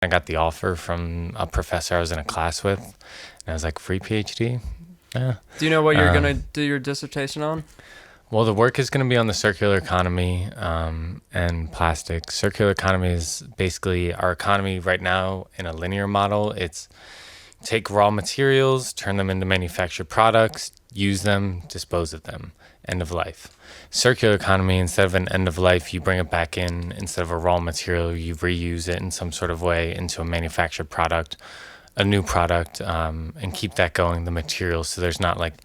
I got the offer from a professor I was in a class with, and I was like, free PhD? Yeah. Do you know what you're going to do your dissertation on? Well, the work is going to be on the circular economy and plastic. Circular economy is basically our economy right now in a linear model. It's take raw materials, turn them into manufactured products, use them, dispose of them, end of life. Circular economy, instead of an end of life, you bring it back in. Instead of a raw material, you reuse it in some sort of way into a manufactured product, a new product, and keep that going, the materials, so there's not like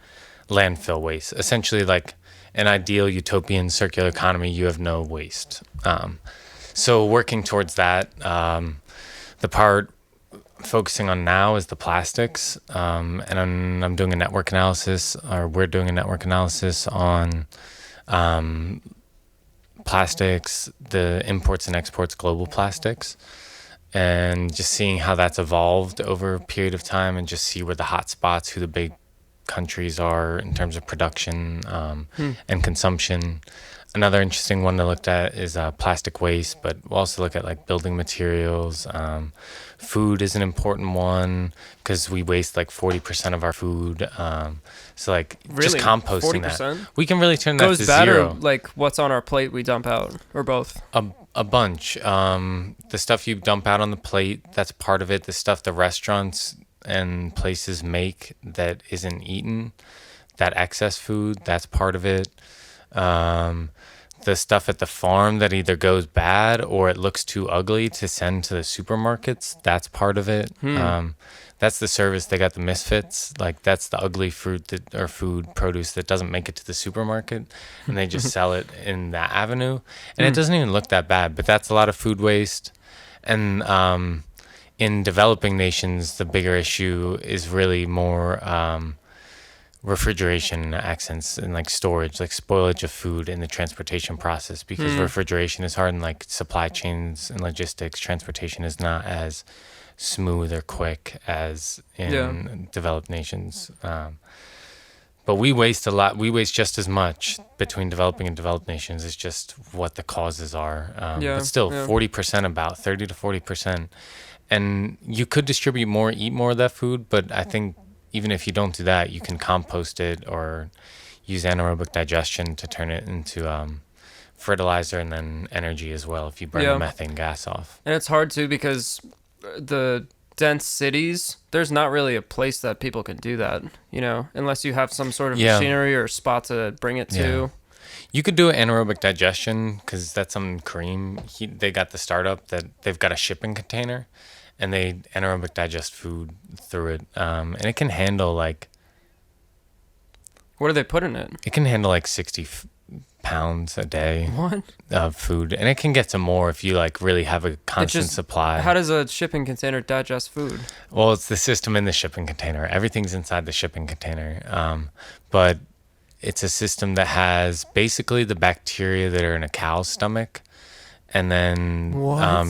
landfill waste. Essentially, like an ideal utopian circular economy, you have no waste. So working towards that, the part focusing on now is the plastics, and I'm doing a network analysis, or we're doing a network analysis on plastics, the imports and exports, global plastics, and just seeing how that's evolved over a period of time, and just see where the hot spots, who the big countries are in terms of production and consumption. Another interesting one to look at is plastic waste, but we'll also look at like building materials. Food is an important one because we waste like 40% of our food. So like just Really? composting 40%? that, we can really turn that Goes to bad zero. or like what's on our plate we dump out, or both? A bunch. The stuff you dump out on the plate, that's part of it. The stuff the restaurants and places make that isn't eaten, that excess food, that's part of it. The stuff at the farm that either goes bad or it looks too ugly to send to the supermarkets, that's part of it. That's the service. They got the misfits, like that's the ugly fruit that, or food produce that doesn't make it to the supermarket, and they just sell it in that avenue, and it doesn't even look that bad, but that's a lot of food waste. And in developing nations, the bigger issue is really more refrigeration accents and like storage, like spoilage of food in the transportation process, because refrigeration is hard, and like supply chains and logistics, transportation is not as smooth or quick as in developed nations. But we waste a lot. We waste just as much between developing and developed nations. It's just what the causes are. But still, 40%, about 30 to 40%. And you could distribute more, eat more of that food, but I think even if you don't do that, you can compost it or use anaerobic digestion to turn it into fertilizer and then energy as well if you burn the methane gas off. And it's hard too because the dense cities, there's not really a place that people can do that, you know, unless you have some sort of machinery or spot to bring it to. You could do anaerobic digestion because that's something Kareem, they got the startup that they've got a shipping container and they anaerobic digest food through it. And it can handle like... What do they put in it? It can handle like 60 pounds a day of food. And it can get to more if you like really have a constant supply. How does a shipping container digest food? Well, it's the system in the shipping container. Everything's inside the shipping container. But it's a system that has basically the bacteria that are in a cow's stomach. And then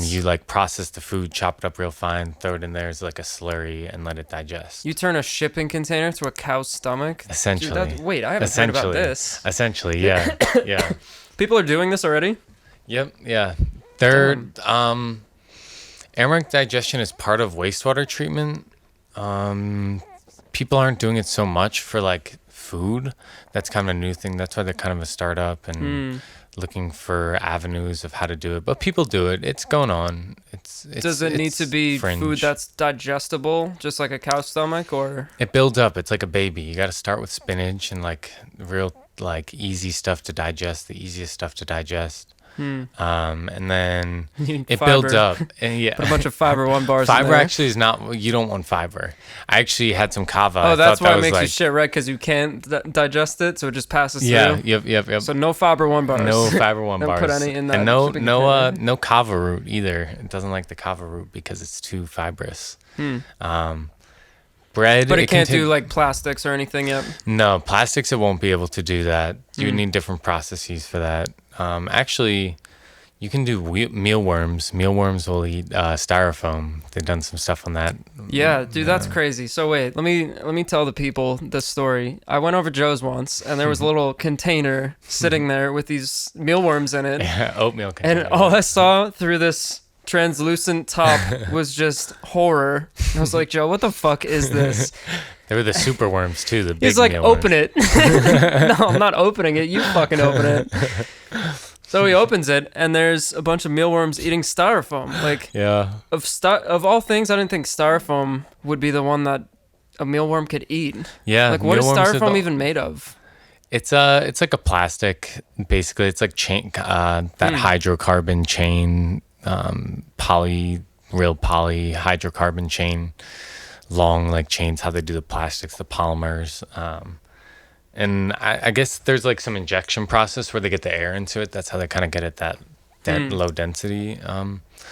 you like process the food, chop it up real fine, throw it in there as like a slurry and let it digest. You turn a shipping container to a cow's stomach? Essentially. Dude, wait, I haven't heard about this. Essentially, yeah. Yeah. People are doing this already? Yep, yeah. They're anaerobic digestion is part of wastewater treatment. People aren't doing it so much for like food. That's kind of a new thing. That's why they're kind of a startup and looking for avenues of how to do it. But people do it. It's going on. Does it need to be fringe. food that's digestible, just like a cow's stomach, or? It builds up. It's like a baby. You got to start with spinach and like real like easy stuff to digest, the easiest stuff to digest. And then it builds up. And Put a bunch of fiber one bars in fiber there. actually is not, you don't want fiber. I actually had some kava. Oh, that's why it makes you like, shit, right? Because you can't digest it, so it just passes yeah, through. Yep. So no fiber one bars. No fiber one Don't bars. put any in that and no shipping container. no kava root either. It doesn't like the kava root because it's too fibrous. Bread, But it can't do like plastics or anything yet. No, plastics it won't be able to do that. You would need different processes for that. Actually, you can do mealworms. Mealworms will eat styrofoam. They've done some stuff on that. Yeah, dude, that's crazy. So wait, let me tell the people this story. I went over Joe's once, and there was a little container sitting there with these mealworms in it. Yeah, oatmeal container. And all I saw through this translucent top was just horror. I was like, Joe, what the fuck is this? There were the super worms too. The big He's like, open mealworms. it. No, I'm not opening it. You fucking open it. So he opens it, and there's a bunch of mealworms eating styrofoam. Like, Yeah. of all things, I didn't think styrofoam would be the one that a mealworm could eat. Yeah. Like, what is mealworms are styrofoam even made of? It's like a plastic. Basically, it's like chain that hydrocarbon chain, real poly hydrocarbon chain, long like chains. How they do the plastics, the polymers. And I guess there's like some injection process where they get the air into it. That's how they kind of get it that low density.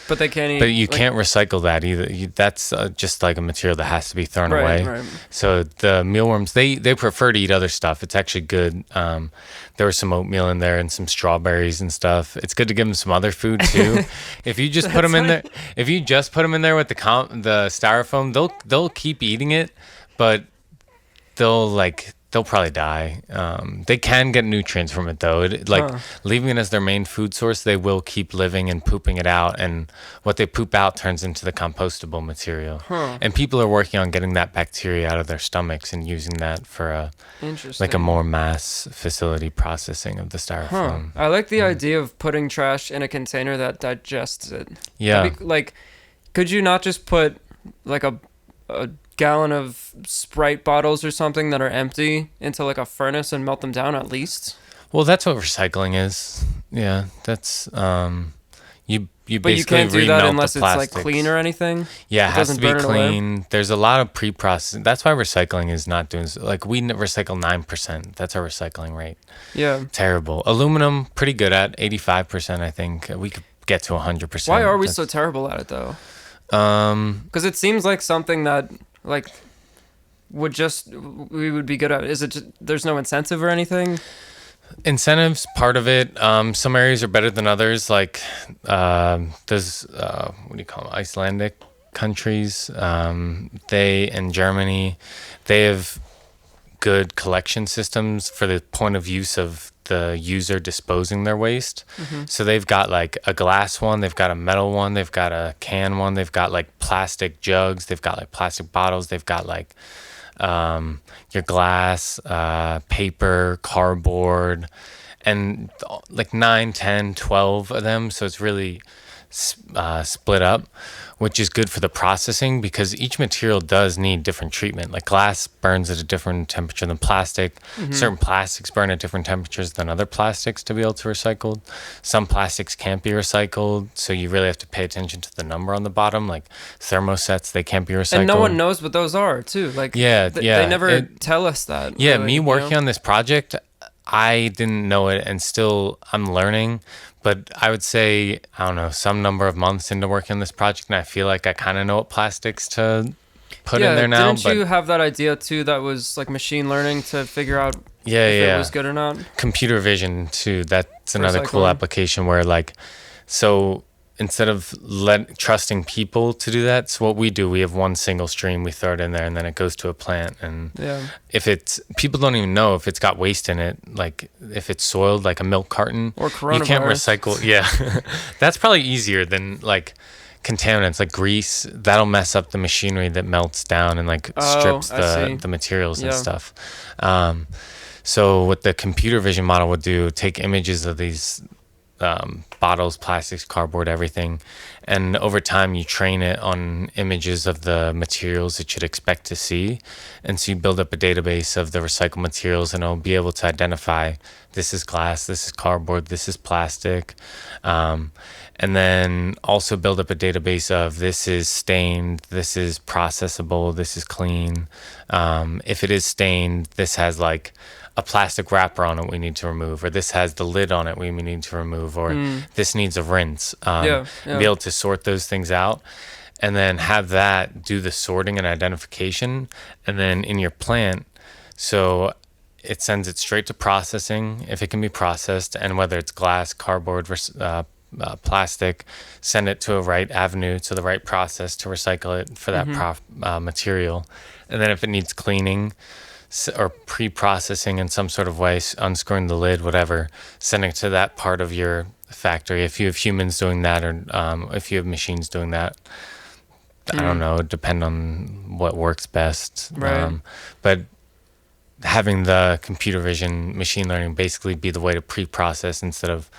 But they can't eat. But you like, can't recycle that either. That's just like a material that has to be thrown away. Right. So the mealworms, they prefer to eat other stuff. It's actually good. There was some oatmeal in there and some strawberries and stuff. It's good to give them some other food too. If you just put them in there, if you just put them in there with the styrofoam, they'll keep eating it, but they'll probably die. They can get nutrients from it though. Leaving it as their main food source, they will keep living and pooping it out, and what they poop out turns into the compostable material. And people are working on getting that bacteria out of their stomachs and using that for a more mass facility processing of the styrofoam. I like the idea of putting trash in a container that digests it. Yeah. Could you not just put like a gallon of Sprite bottles or something that are empty into like a furnace and melt them down at least? Well, that's what recycling is. Yeah, that's you But basically you can't do that remelt unless the it's like plastics. clean or anything. Yeah, it has to doesn't be burn it away? clean. There's a lot of pre-processing. That's why recycling is not doing like we recycle 9%. That's our recycling rate. Yeah. Terrible. Aluminum, pretty good at 85%. I think we could get to 100%. Why are we so terrible at it though? Because it seems like something that like we would be good at. Is it just, there's no incentive or anything? Incentives, part of it. Some areas are better than others. Like there's what do you call them? Icelandic countries. They and Germany, they have good collection systems for the point of use of the user disposing their waste. So they've got like a glass one, they've got a metal one, they've got a can one, they've got like plastic jugs, they've got like plastic bottles, they've got like your glass, paper, cardboard, and like 9, 10, 12 of them. So it's really split up, which is good for the processing because each material does need different treatment. Like glass burns at a different temperature than plastic. Certain plastics burn at different temperatures than other plastics to be able to be recycled. Some plastics can't be recycled, so you really have to pay attention to the number on the bottom. Like thermosets, they can't be recycled. And no one knows what those are too. Like they never tell us that. Yeah, really, me working on this project, I didn't know it, and still I'm learning. But I would say, I don't know, some number of months into working on this project, and I feel like I kind of know what plastics to put in there now. Didn't you have that idea too that was like machine learning to figure out if it was good or not? Computer vision too, that's another cool application where like, so instead of trusting people to do that, so what we do, we have one single stream, we throw it in there, and then it goes to a plant. And if it's, people don't even know if it's got waste in it, like if it's soiled, like a milk carton, or coronavirus. You can't recycle. Yeah, that's probably easier than like contaminants, like grease. That'll mess up the machinery that melts down and like strips the materials and stuff. So what the computer vision model would do, take images of these bottles, plastics, cardboard, everything, and over time you train it on images of the materials it should expect to see, and so you build up a database of the recycled materials, and it'll be able to identify this is glass, this is cardboard, this is plastic, and then also build up a database of this is stained, this is processable, this is clean. If it is stained, this has like a plastic wrapper on it we need to remove, or this has the lid on it we need to remove, or this needs a rinse. Be able to sort those things out, and then have that do the sorting and identification, and then in your plant, so it sends it straight to processing if it can be processed, and whether it's glass, cardboard, plastic, send it to a right avenue, to the right process to recycle it for that material. And then if it needs cleaning or pre-processing in some sort of way, unscrewing the lid, whatever, sending it to that part of your factory. If you have humans doing that, or if you have machines doing that, I don't know. It depend on what works best. Right. But having the computer vision, machine learning, basically be the way to pre-process instead of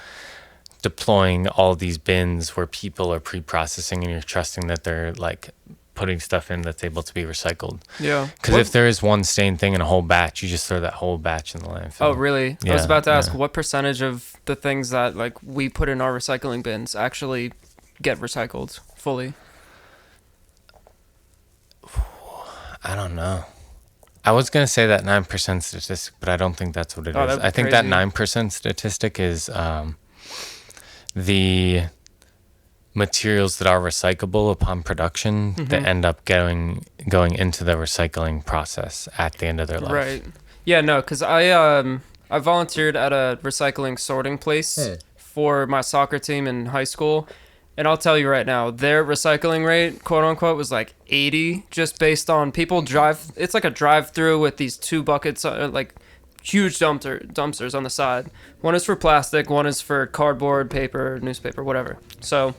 deploying all these bins where people are pre-processing and you're trusting that they're like putting stuff in that's able to be recycled. Yeah. Because if there is one stained thing in a whole batch, you just throw that whole batch in the landfill. Oh, really? Yeah, I was about to ask, yeah. what percentage of the things that like we put in our recycling bins actually get recycled fully? I don't know. I was going to say that 9% statistic, but I don't think that's what it is. That'd be I think that crazy. 9% statistic is the materials that are recyclable upon production that end up going into the recycling process at the end of their life. Right. Yeah, no, because I volunteered at a recycling sorting place for my soccer team in high school. And I'll tell you right now, their recycling rate, quote unquote, was like 80, just based on people drive. It's like a drive through with these 2 buckets, like huge dumpsters on the side. One is for plastic, one is for cardboard, paper, newspaper, whatever. So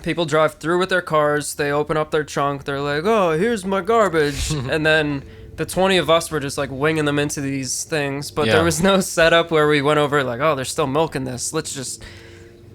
people drive through with their cars, they open up their trunk, they're like, oh, here's my garbage. And then the 20 of us were just like winging them into these things. But there was no setup where we went over like, oh, there's still milk in this. Let's just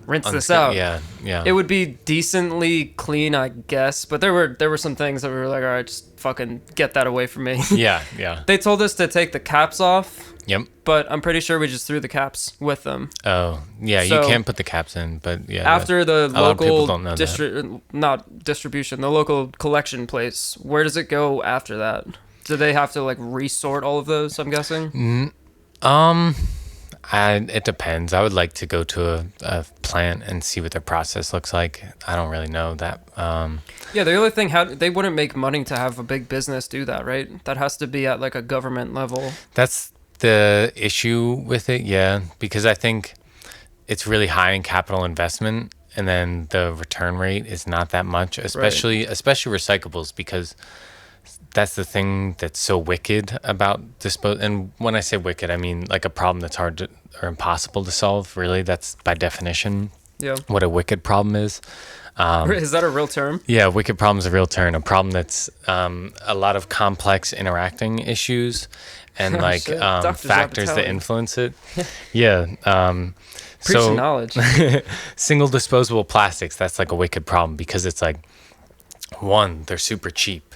rinse this out. Yeah. It would be decently clean, I guess, but there were some things that we were like, all right, just fucking get that away from me. Yeah. They told us to take the caps off. Yep. But I'm pretty sure we just threw the caps with them. Oh, yeah, So, you can put the caps in, but yeah. After the a lot of people local don't know that. not distribution, the local collection place, where does it go after that? Do they have to like resort all of those, I'm guessing? It depends. I would like to go to a plant and see what their process looks like. I don't really know that. Yeah, the other thing, they wouldn't make money to have a big business do that, right? That has to be at like a government level. That's the issue with it, yeah, because I think it's really high in capital investment, and then the return rate is not that much, especially recyclables, because that's the thing that's so wicked about dispose. And when I say wicked, I mean like a problem that's hard to, or impossible to solve. Really, that's by definition what a wicked problem is. Is that a real term? Yeah, wicked problem is a real term. A problem that's a lot of complex interacting issues and like factors that influence it. Yeah. Preach knowledge. Single disposable plastics, that's like a wicked problem because it's like, one, they're super cheap.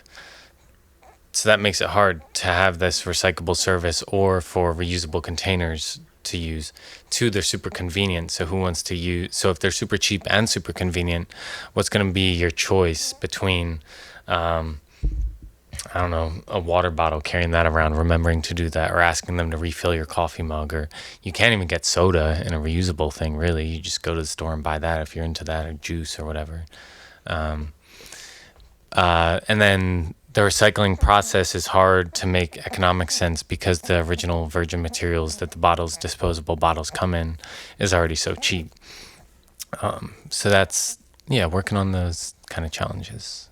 So that makes it hard to have this recyclable service or for reusable containers to use. 2, they're super convenient. So who wants to use? So if they're super cheap and super convenient, what's going to be your choice between, I don't know, a water bottle, carrying that around, remembering to do that, or asking them to refill your coffee mug? Or you can't even get soda in a reusable thing, really. You just go to the store and buy that if you're into that, or juice or whatever. And then the recycling process is hard to make economic sense because the original virgin materials that the disposable bottles come in is already so cheap. So that's, working on those kind of challenges.